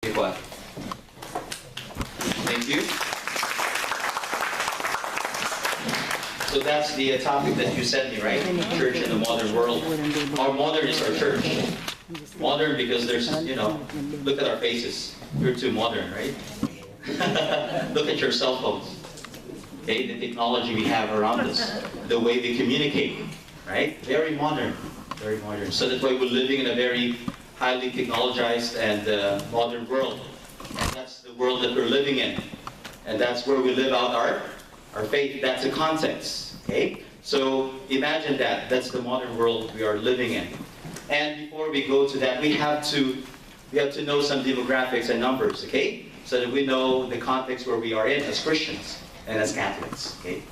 Okay, what? Thank you. So that's the topic that you sent me, right? Church in the modern world. Our modern is our church. Modern because there's, look at our faces. We're too modern, right? Look at your cell phones. Okay, the technology we have around us, the way we communicate, right? Very modern, very modern. So that's why we're living in a very highly technologized and modern world. And that's the world that we're living in. And that's where we live out our faith. That's the context, okay? So imagine that. That's the modern world we are living in. And before we go to that, we have to know some demographics and numbers, okay? So that we know the context where we are in as Christians and as Catholics, okay?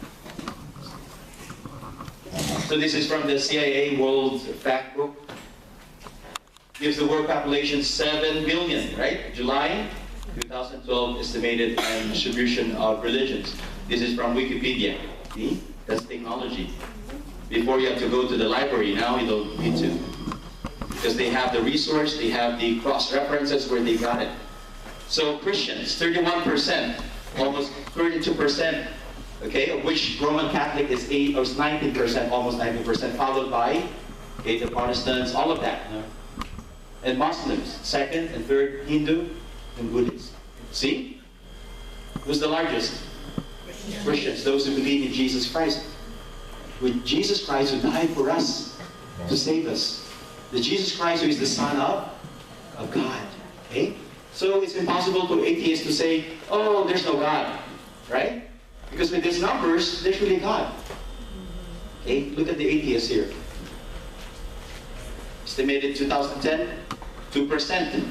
So this is from the CIA World Fact Book. Gives the world population 7 billion, right? July 2012 estimated and distribution of religions. This is from Wikipedia. See? That's technology. Before you have to go to the library, now you don't need to. Because they have the resource, they have the cross-references where they got it. So Christians, 31%, almost 32%, okay, of which Roman Catholic is 19%, almost 19%, followed by the Protestants, all of that. And Muslims, second and third, Hindu and Buddhists. See? Who's the largest? Christians, those who believe in Jesus Christ. With Jesus Christ who died for us to save us. The Jesus Christ who is the Son of God. Okay? So it's impossible for atheists to say, oh, there's no God. Right? Because with these numbers, there's really God. Okay? Look at the atheists here. Estimated 2010, 2%.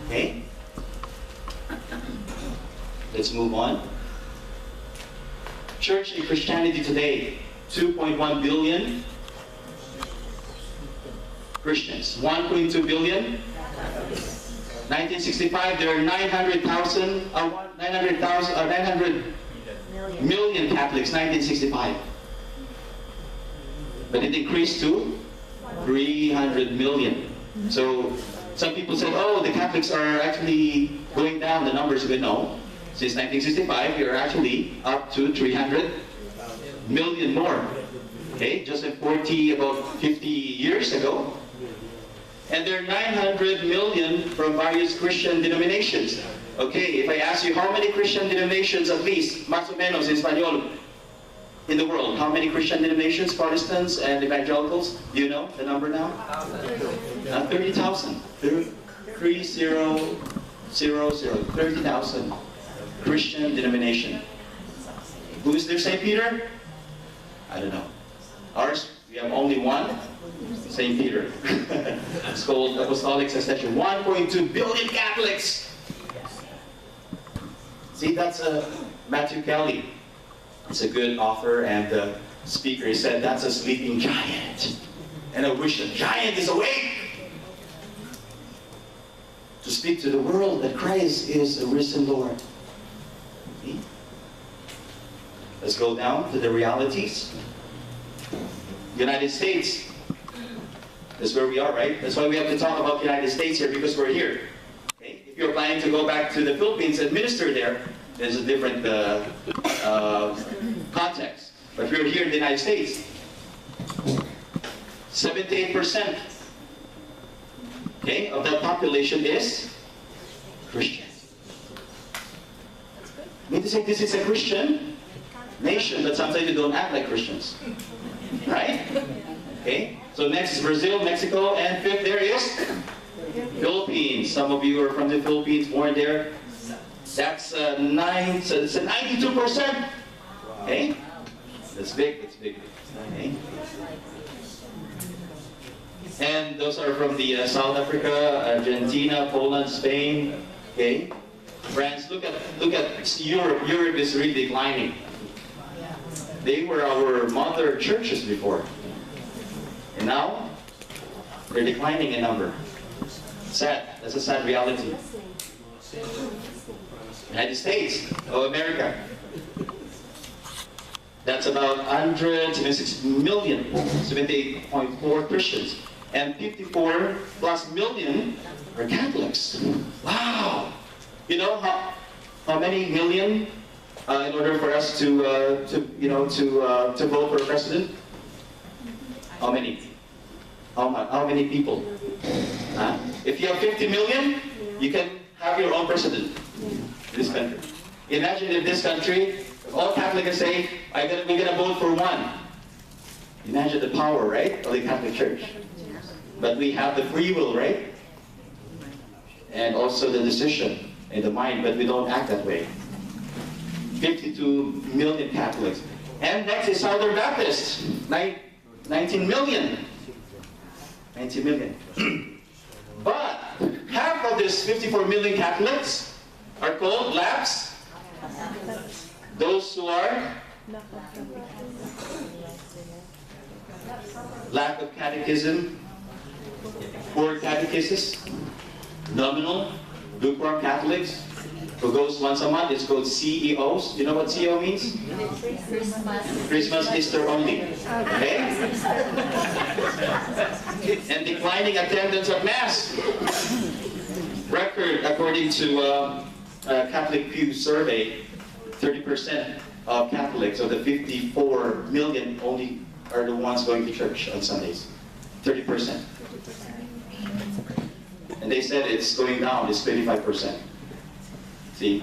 Okay? Let's move on. Church and Christianity today, 2.1 billion Christians. 1.2 billion. 1965, there are 900 million Catholics, 1965. But it increased to 300 million. So some people said, oh, the Catholics are actually going down, the numbers. But no. Since 1965, we are actually up to 300 million more. Okay, just about 50 years ago. And there are 900 million from various Christian denominations. Okay, if I ask you how many Christian denominations, at least, más o menos, in Espanol, in the world, how many Christian denominations, Protestants and Evangelicals? Do you know the number now? 30,000. 30,000 Christian denomination. Who is their St. Peter? I don't know. Ours, we have only one. St. Peter. It's called Apostolic Succession. 1.2 billion Catholics. See, that's Matthew Kelly. He's a good author and speaker. He said, that's a sleeping giant. And I wish the giant is awake to speak to the world that Christ is a risen Lord. See? Let's go down to the realities. United States. That's where we are, right? That's why we have to talk about the United States here, because we're here. Okay? If you're planning to go back to the Philippines and minister there, there's a different context. But if you're here in the United States, 78% of that population is Christian. I mean to say this is a Christian nation, but sometimes they don't act like Christians. Right? Okay? So next is Brazil, Mexico, and fifth there is Philippines. Some of you are from the Philippines, born there. That's so it's a 92%. Okay? That's big, that's big. Okay? And those are from the South Africa, Argentina, Poland, Spain, okay? France, look at Europe. Europe is really declining. They were our mother churches before. And now, they're declining in number. Sad. That's a sad reality. United States of America. That's about 176 million, 78.4 Christians. And 54 plus million are Catholics. Wow! You know how many million in order for us to vote for a president? How many? How many people? If you have 50 million, you can have your own president in this country. Imagine if this country, all Catholics say, we're going to vote for one. Imagine the power, right, of the Catholic Church. But we have the free will, right? And also the decision in the mind, but we don't act that way. 52 million Catholics. And next is Southern Baptists, 19 million. 19 million. But half of these 54 million Catholics are called lapsed. Those who are lack of catechism, poor catechesis, nominal, lukewarm Catholics, who goes once a month. It's called CEOs. You know what CEO means? Christmas, Easter only. Okay? And declining attendance of Mass. Record, according to Catholic Pew survey, 30% of Catholics, of the 54 million, only are the ones going to church on Sundays. 30%. And they said it's going down, it's 25%. See?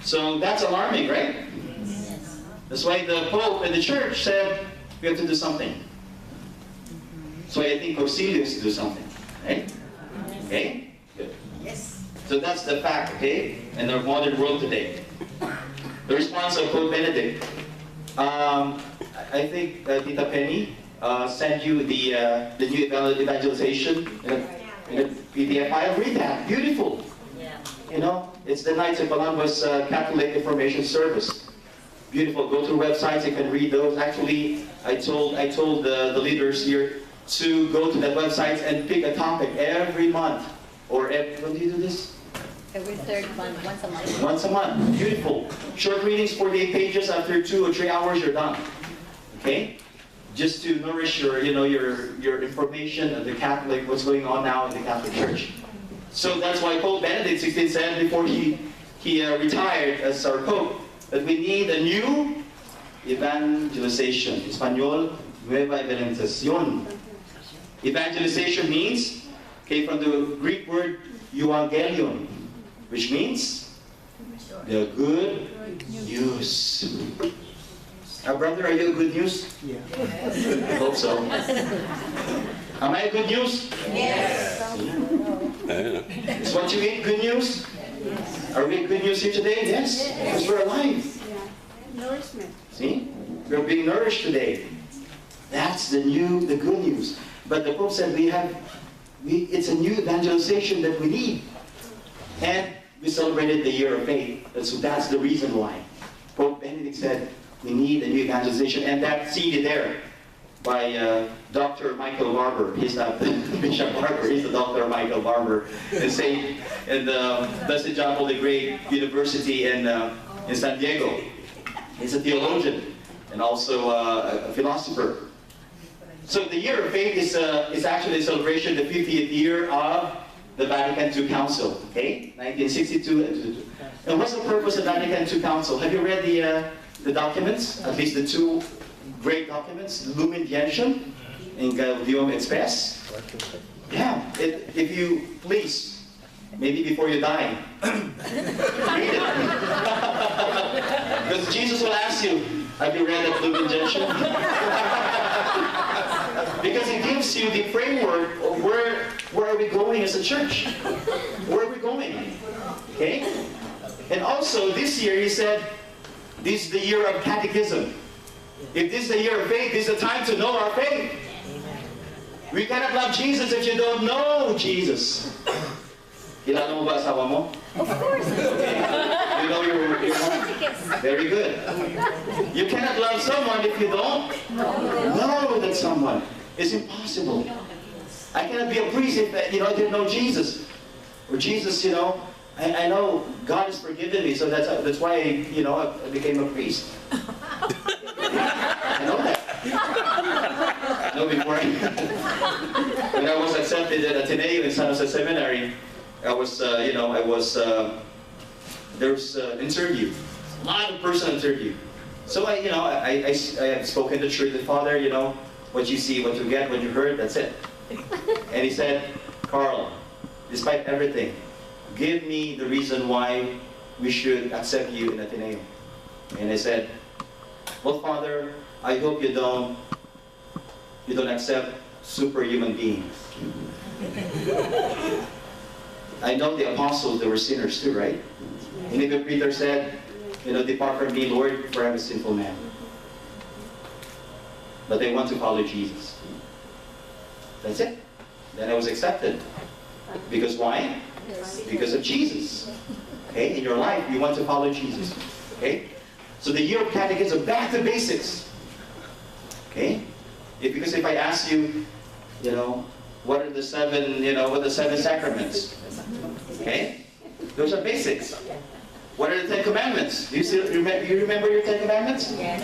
So that's alarming, right? That's why the Pope and the Church said we have to do something. So I think Concilio is to do something, right? Okay? Good. Yes. So that's the fact, okay? In our modern world today. The response of Pope Benedict. I think Tita Penny sent you the new evangelization in a PDF file. Read that. Beautiful. You know, it's the Knights of Columbus Catholic Information Service. Beautiful. Go to websites. You can read those. Actually, I told the leaders here to go to that website and pick a topic every month. Or when do you do this? Every third month, once a month. Once a month. Beautiful. Short readings, 48 pages. After 2 or 3 hours, you're done. Okay? Just to nourish your information of the Catholic, what's going on now in the Catholic Church. So that's why Pope Benedict XVI said before he retired as our Pope that we need a new evangelization. Espanol, Nueva Evangelización. Evangelization means, came from the Greek word Evangelion, which means the good news. Brother, are you a good news? Yeah. I hope so. Am I a good news? Yes. Is what you eat good news? Yes. Are we good news here today? Yes. Because we're alive. Yeah. Nourishment. See? We're being nourished today. That's the good news. But the Pope said it's a new evangelization that we need. And we celebrated the Year of Faith. So that's the reason why. Pope Benedict said we need a new evangelization. And that CD there by Dr. Michael Barber. He's not Bishop Barber, he's the Dr. Michael Barber. And the Blessed John Paul the Great University in San Diego. He's a theologian and also a philosopher. So the Year of Faith is actually a celebration, the 50th year of the Vatican II Council, okay? 1962. And what's the purpose of Vatican II Council? Have you read the documents? At least the two great documents, Lumen Gentium and Gaudium et Spes. Yeah, if you please, maybe before you die, read it. Because Jesus will ask you, have you read the Lumen Gentium? Because it gives you the framework of where are we going as a church? Where are we going? Okay? And also this year he said, this is the year of catechism. If this is the year of faith, this is the time to know our faith. We cannot love Jesus if you don't know Jesus. Kilala mo ba asawa mo? Of course. Okay. You know your very good. You cannot love someone if you don't know that someone. It's impossible. I cannot be a priest if I didn't know Jesus. Or Jesus, I know God has forgiven me, so that's why I became a priest. I know that. Before when I was accepted at Ateneo in San Jose Seminary, I was, there was an interview, a lot of personal interview. So I have spoken to the church, the Father, what you see, what you get, what you heard, that's it. And he said, Carl, despite everything, give me the reason why we should accept you in Ateneo. And I said, well, Father, I hope you don't accept superhuman beings. I know the apostles, they were sinners too, right? And even Peter said, depart from me, Lord, for I'm a sinful man. But they want to follow Jesus. That's it. Then I was accepted. Because why? Because of Jesus. Okay? In your life, you want to follow Jesus. Okay? So the year of catechism, back to basics. Okay? Because if I ask you, what are the seven sacraments? Okay? Those are basics. What are the 10 Commandments? Do you remember your 10 Commandments? Yes.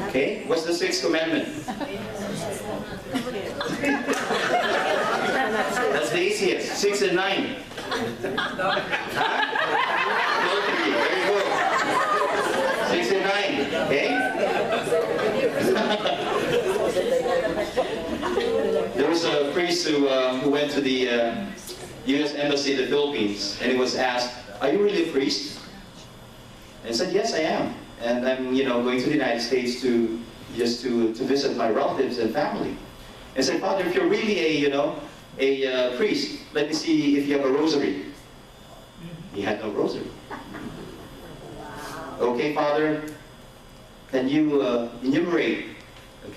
Okay. What's the 6th commandment? That's the easiest. 6 and 9. Huh? There you go. 6 and 9. Okay? There was a priest who went to the U.S. Embassy in the Philippines, and he was asked, "Are you really a priest?" And he said, "Yes, I am. And I'm, going to the United States to visit my relatives and family." And I said, "Father, if you're really a priest, let me see if you have a rosary." He had no rosary. "Okay, Father, can you enumerate,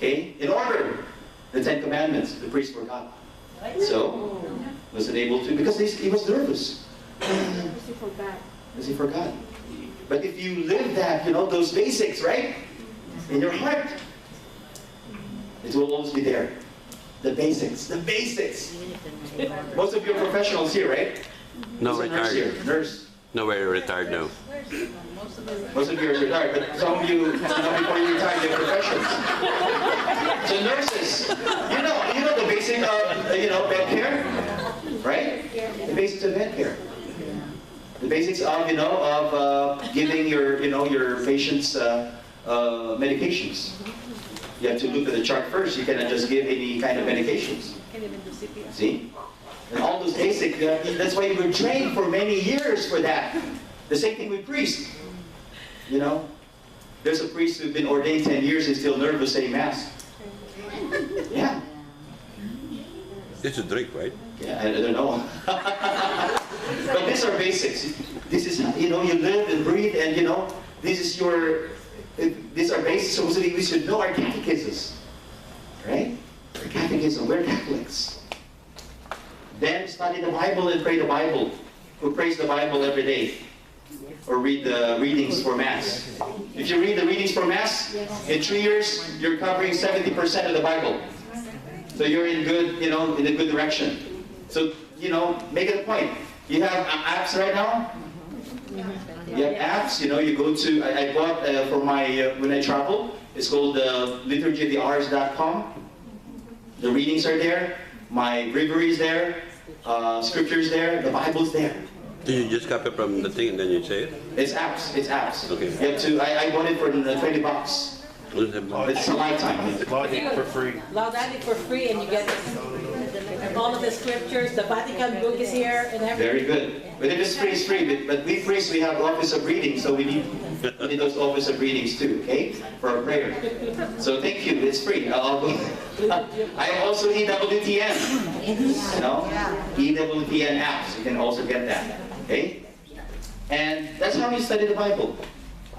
in order, the 10 Commandments?" The priest forgot. So, wasn't able to, because he was nervous. Because he forgot. But if you live that, those basics, right? In your heart, it will always be there. The basics. The basics. Most of you are professionals here, right? No, Who's a nurse retired. here? Nurse. No, we're retired now. Most of you are retired, but some of you, before you retire, you're professionals. So nurses, you know the basic of, bed care, right? The basics of bed care. The basics of, giving your patients medications. You have to look at the chart first. You cannot just give any kind of medications. See? And all those basic, that's why you were trained for many years for that. The same thing with priests. There's a priest who's been ordained 10 years and still nervous saying Mass. Yeah. It's a drink, right? Yeah, I don't know. But these are basics. This is, you live and breathe, and these are basics. So we should know our catechisms, right? Our catechism. We're Catholics. Then study the Bible and pray the Bible. Who prays the Bible every day, or read the readings for Mass. If you read the readings for Mass, in 3 years you're covering 70% of the Bible. So you're in good, in a good direction. So make it a point. You have apps right now. You have apps. You go to. I bought for my when I travel. It's called liturgyofthehours.com. The readings are there. My breviary is there. Scriptures there. The Bible's there. Do you just copy from the thing and then you say it? It's apps. It's apps. Okay. You have to. I bought it for $20. It's a lifetime. Logic for free. Logic for free, and you get all of the scriptures. The Vatican book is here, and everything. Very good. But it is free, it's free. But we priests, we have office of reading, so we need those office of readings too, okay? For our prayer. So thank you. It's free. I'll go. I have also EWTN. EWTN apps. You can also get that. Okay? And that's how you study the Bible.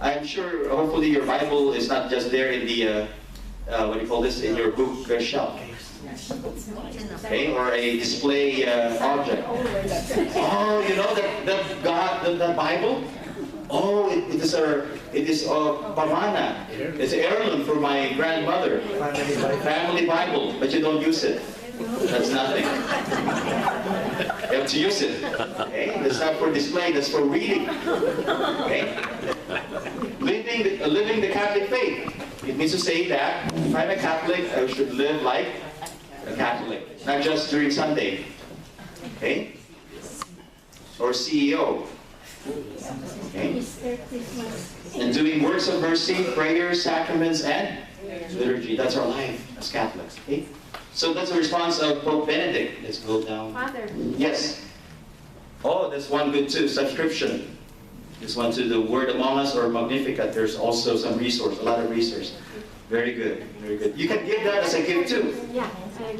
I'm sure, hopefully, your Bible is not just there in the, in your book shelf. Okay, or a display object. Oh, that Bible? Oh, it is pamana. It's an heirloom for my grandmother. Family Bible, but you don't use it. That's nothing. You have to use it. Okay? That's not for display, that's for reading. Okay? Living the Catholic faith. It means to say that if I'm a Catholic, I should live like a Catholic, not just during Sunday. Okay? or CEO. Okay? And doing works of mercy, prayers, sacraments, and liturgy. That's our life as Catholics. Okay? So that's the response of Pope Benedict. Let's go down. Father. Yes. Oh, that's one good too. Subscription. This one to the Word Among Us or Magnificat. There's also some resource, a lot of resource. Very good, very good. You can give that as a gift too. Yeah. Very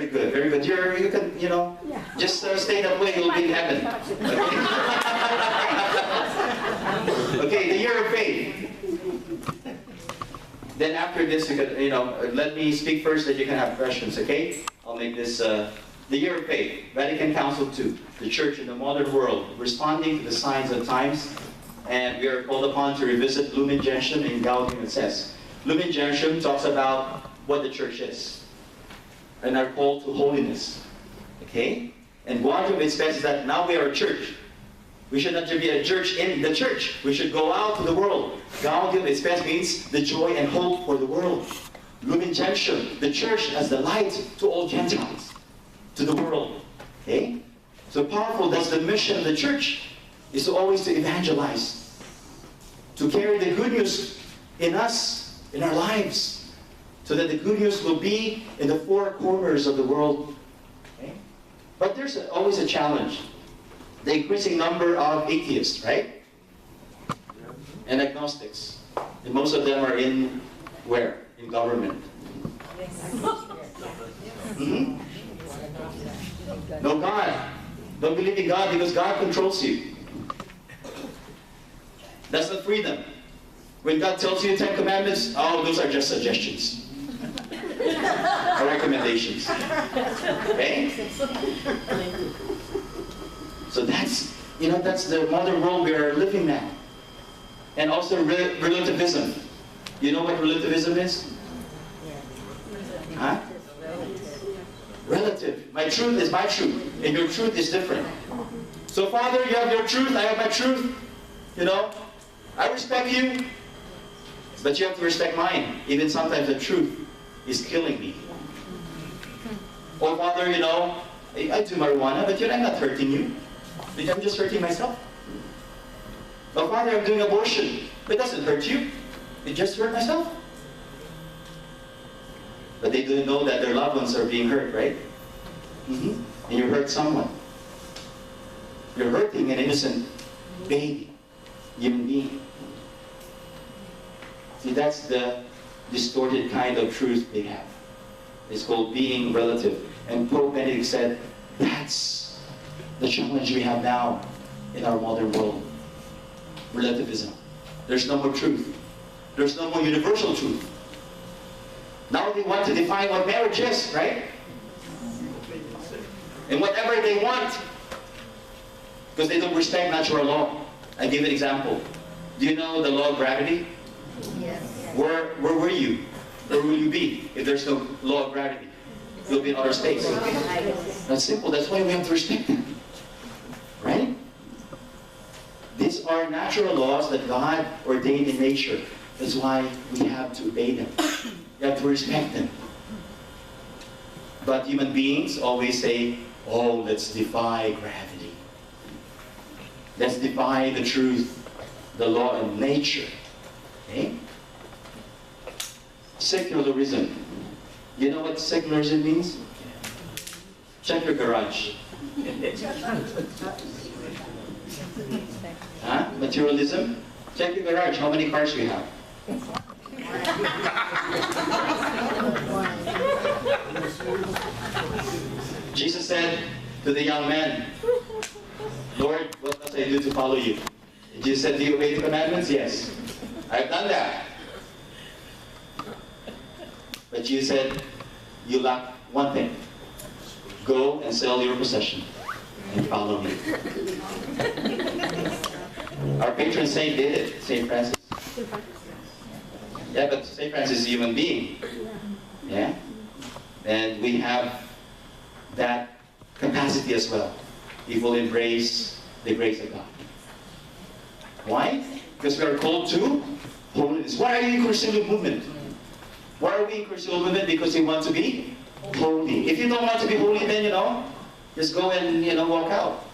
good, very good. You can, just stay that way, you'll be in heaven. Okay, okay, the year of faith. Then after this, you can, let me speak first, that you can have questions, okay? I'll make this, the year of faith, Vatican Council II, the Church in the modern world, responding to the signs of times, and we are called upon to revisit Lumen Gentium in Gaudium et Spes. Lumen Gentium talks about what the church is, and our call to holiness, okay? And Gaudium et Spes is that now we are a church. We should not just be a church in the church. We should go out to the world. Gaudium et Spes means the joy and hope for the world. Lumen Gentium, the church as the light to all Gentiles, to the world. Okay? So powerful, that's the mission of the church, is to always to evangelize, to carry the good news in us, in our lives, so that the good news will be in the four corners of the world. Okay? But there's always a challenge. The increasing number of atheists, right? And agnostics. And most of them are in where? In government. Mm-hmm. No God. Don't believe in God because God controls you. That's not freedom. When God tells you 10 commandments, oh, those are just suggestions. Or recommendations. Okay? So that's the modern world we are living now. And also relativism. You know what relativism is? Huh? Relative. My truth is my truth, and your truth is different. So Father, you have your truth, I have my truth. I respect you, but you have to respect mine. Even sometimes the truth is killing me. Oh Father, I do marijuana, but I'm not hurting you. I'm just hurting myself. Oh Father, I'm doing abortion. It doesn't hurt you. It just hurt myself. But they don't know that their loved ones are being hurt, right? Mm-hmm. And you hurt someone. You're hurting an innocent baby, human being. See, that's the distorted kind of truth they have. It's called being relative. And Pope Benedict said, that's the challenge we have now in our modern world. Relativism. There's no more truth. There's no more universal truth. Now they want to define what marriage is, right? And whatever they want. Because they don't respect natural law. I give an example. Do you know the law of gravity? Yes. Where were you? Where will you be if there's no law of gravity? You'll be in outer space. That's simple. That's why we have to respect them. Right? These are natural laws that God ordained in nature. That's why we have to obey them. You have to respect them. But human beings always say, oh, let's defy gravity. Let's defy the truth, the law of nature. Okay? Secularism. You know what secularism means? Check your garage. Huh? Materialism? Check your garage. How many cars do you have? Jesus said to the young man, Lord, what must I do to follow you? And Jesus said, do you obey the commandments? Yes. I've done that. But Jesus said, you lack one thing. Go and sell your possession and follow me. Our patron saint did it, St. Francis. Yeah, but St. Francis is a human being. Yeah? And we have that capacity as well. We will embrace the grace of God. Why? Because we are called to holiness. Why are you in Crucial movement? Why are we in Crucial movement? Because we want to be holy. If you don't want to be holy, then Just go and, walk out.